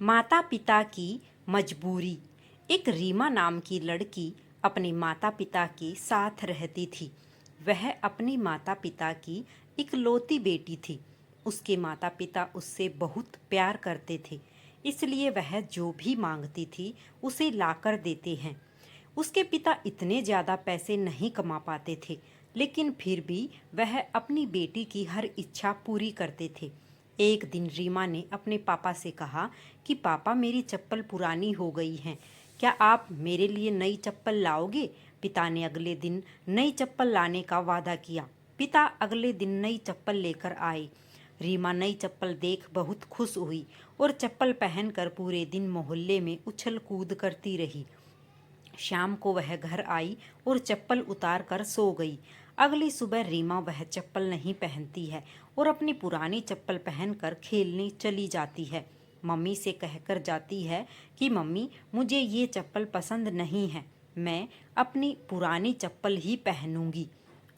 माता पिता की मजबूरी। एक रीमा नाम की लड़की अपने माता पिता के साथ रहती थी। वह अपनी माता पिता की इकलौती बेटी थी। उसके माता पिता उससे बहुत प्यार करते थे, इसलिए वह जो भी मांगती थी उसे लाकर देते हैं। उसके पिता इतने ज़्यादा पैसे नहीं कमा पाते थे, लेकिन फिर भी वह अपनी बेटी की हर इच्छा पूरी करते थे। एक दिन रीमा ने अपने पापा से कहा कि पापा, मेरी चप्पल पुरानी हो गई है, क्या आप मेरे लिए नई चप्पल लाओगे? पिता ने अगले दिन नई चप्पल लाने का वादा किया। पिता अगले दिन नई चप्पल लेकर आए। रीमा नई चप्पल देख बहुत खुश हुई और चप्पल पहनकर पूरे दिन मोहल्ले में उछल कूद करती रही। शाम को वह घर आई और चप्पल उतार कर सो गई। अगली सुबह रीमा वह चप्पल नहीं पहनती है और अपनी पुरानी चप्पल पहनकर खेलने चली जाती है। मम्मी से कहकर जाती है कि मम्मी, मुझे ये चप्पल पसंद नहीं है, मैं अपनी पुरानी चप्पल ही पहनूंगी।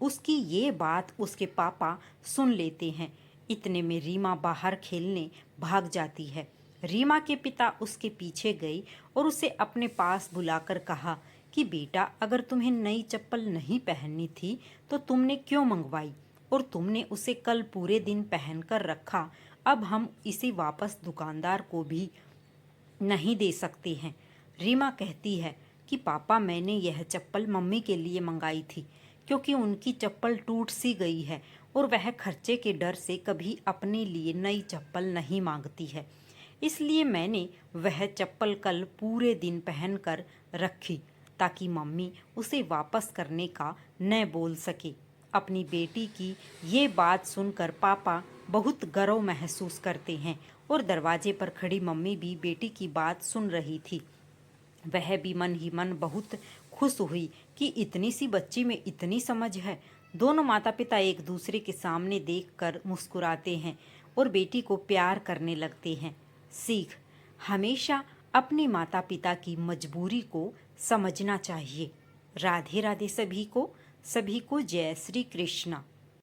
उसकी ये बात उसके पापा सुन लेते हैं। इतने में रीमा बाहर खेलने भाग जाती है। रीमा के पिता उसके पीछे गई और उसे अपने पास बुलाकर कहा कि बेटा, अगर तुम्हें नई चप्पल नहीं पहननी थी तो तुमने क्यों मंगवाई, और तुमने उसे कल पूरे दिन पहनकर रखा। अब हम इसे वापस दुकानदार को भी नहीं दे सकते हैं। रीमा कहती है कि पापा, मैंने यह चप्पल मम्मी के लिए मंगाई थी, क्योंकि उनकी चप्पल टूट सी गई है और वह खर्चे के डर से कभी अपने लिए नई चप्पल नहीं मांगती है। इसलिए मैंने वह चप्पल कल पूरे दिन पहनकर रखी, ताकि मम्मी उसे वापस करने का न बोल सके। अपनी बेटी की ये बात सुनकर पापा बहुत गर्व महसूस करते हैं और दरवाजे पर खड़ी मम्मी भी बेटी की बात सुन रही थी। वह भी मन ही मन बहुत खुश हुई कि इतनी सी बच्ची में इतनी समझ है। दोनों माता पिता एक दूसरे के सामने देखकर मुस्कुराते हैं और बेटी को प्यार करने लगते हैं। सीख: हमेशा अपने माता पिता की मजबूरी को समझना चाहिए। राधे राधे सभी को जय श्री कृष्णा।